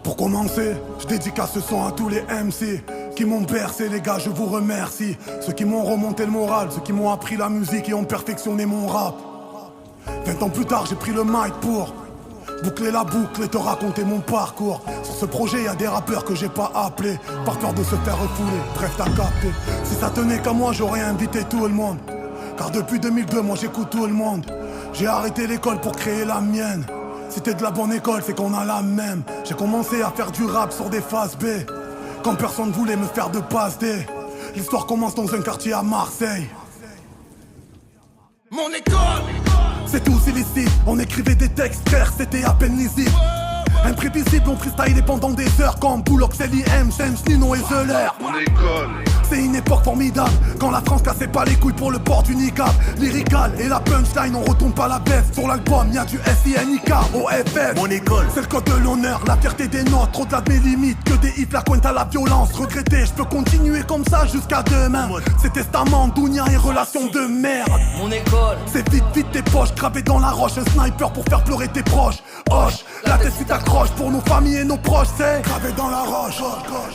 Pour commencer, je dédicace ce son à tous les MC qui m'ont bercé, les gars, je vous remercie. Ceux qui m'ont remonté le moral, ceux qui m'ont appris la musique et ont perfectionné mon rap. 20 ans plus tard, j'ai pris le mic pour boucler la boucle et te raconter mon parcours. Sur ce projet, y a des rappeurs que j'ai pas appelés par peur de se faire refouler, bref t'as capté. Si ça tenait qu'à moi, j'aurais invité tout le monde. Car depuis 2002, moi j'écoute tout le monde. J'ai arrêté l'école pour créer la mienne. Si t'es de la bonne école, c'est qu'on a la même. J'ai commencé à faire du rap sur des phases B quand personne voulait me faire de passe D. L'histoire commence dans un quartier à Marseille. Mon école, c'est tous illicite. On écrivait des textes, frère, c'était à peine lisible. Imprévisible, on freestylait pendant des heures comme Bullock, L.I.M, James, Nino et Zeller. Mon école, c'est une époque formidable, quand la France cassait pas les couilles pour le port du niqab. Lyrical et la punchline, on retombe pas la baisse. Sur l'album, y'a du S-I-N-I-K, O-F-S. Mon école, c'est le code de l'honneur, la fierté des nôtres. Au-delà de mes limites, que des hits, la pointe à la violence. Regretté, je peux continuer comme ça jusqu'à demain. C'est testament, dounia et relations de merde. mon école, C'est vite tes poches, gravé dans la roche. Un sniper pour faire pleurer tes proches. Hoche, la tête si t'accroches pour nos familles et nos proches. C'est gravé dans la roche.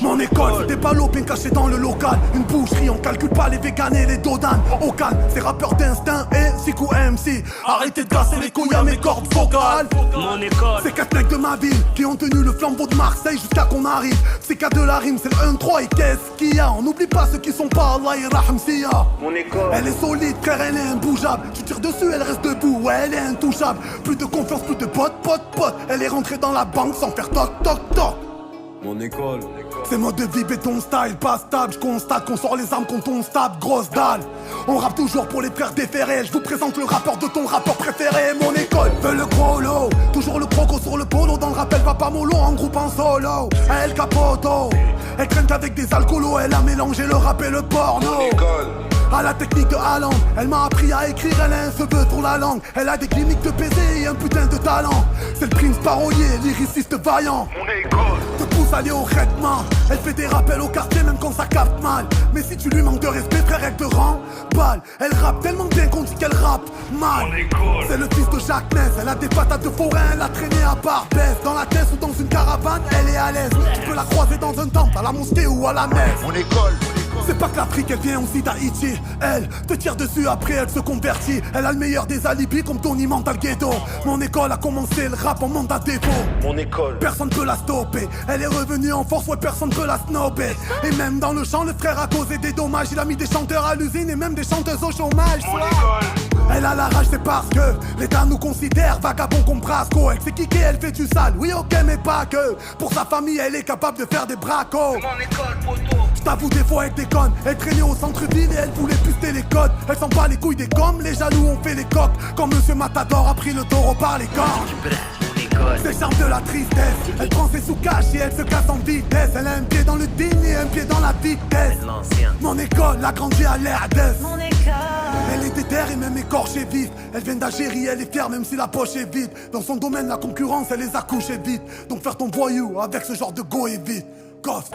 Mon école, c'était pas l'eau bien caché dans le local. Une boucherie, on calcule pas les véganes et les dodanes. Au calme, c'est rappeurs d'instinct et Sikou MC. Arrêtez de casser les couilles à mes cordes vocales. mon école, C'est 4 mecs de ma ville qui ont tenu le flambeau de Marseille jusqu'à qu'on arrive. C'est qu'à de la rime, c'est le 1-3 et qu'est-ce qu'il y a? On n'oublie pas ceux qui sont pas Allah Yarham Siya. mon école, Elle est solide, frère, elle est imbougeable. Tu tires dessus, elle reste debout, ouais, elle est intouchable. Plus de confiance, plus de pote. Elle est rentrée dans la banque sans faire toc. mon école, C'est mode de vie, béton style, pas stable. Je constate qu'on sort les armes quand on se tape, grosse dalle. On rappe toujours pour les frères déférés. Je vous présente le rappeur de ton rappeur préféré. Mon école veut le gros lot. Toujours le croco sur le polo. Dans le rappel, va pas mollo en groupe en solo. Elle capoto. Elle traîne qu'avec des alcoolos. Elle a mélangé le rap et le porno. mon école, À la technique de Haaland, elle m'a appris à écrire, elle a un cheveu sur la langue. Elle a des cliniques de baiser et un putain de talent. C'est le prince parolier, lyriciste vaillant. mon école, Te pousse à aller au traitement. Elle fait des rappels au quartier même quand ça capte mal. Mais si tu lui manques de respect, frère, elle te rend balle. Elle rappe tellement bien qu'on dit qu'elle rappe mal. mon école, C'est le fils de Jacques Ness, elle a des patates de forain, elle a traîné à Barbès. Dans la tête ou dans une caravane, elle est à l'aise. Tu peux la croiser dans un temple, à la mosquée ou à la messe. mon école, C'est pas que l'Afrique, elle vient aussi d'Haïti. Elle te tire dessus, après elle se convertit. Elle a le meilleur des alibis comme Tony Mental Ghetto. Mon école a commencé le rap en mandat défaut. mon école, Personne peut la stopper. Elle est revenue en force, ouais, personne peut la snobber. Et même dans le champ, le frère a causé des dommages. Il a mis des chanteurs à l'usine et même des chanteuses au chômage. mon école, Elle a la rage, c'est parce que l'État nous considère vagabonds comme Brasco. Elle s'est kické, elle fait du sale, oui ok mais pas que. Pour sa famille, elle est capable de faire des bracos. mon école, poteau, J't'avoue des fois avec des connes. Elle traînait au centre-ville et elle voulait puster les codes. Elle s'en bat les couilles des gommes, les jaloux ont fait les coques. Quand Monsieur Matador a pris le taureau par les cornes. mon école, C'est charme de la tristesse. Elle prend ses sous-caches et elle se casse en vitesse. Elle a un pied dans le digne et un pied dans la vitesse. l'ancien, Mon école a grandi à l'air d'Est. Mon école, Elle est déterre et même écorchée vif. Elle vient d'Algérie, elle est fière même si la poche est vide. Dans son domaine, la concurrence, elle les a couchés vite. Donc faire ton voyou avec ce genre de go est vite. Gosse.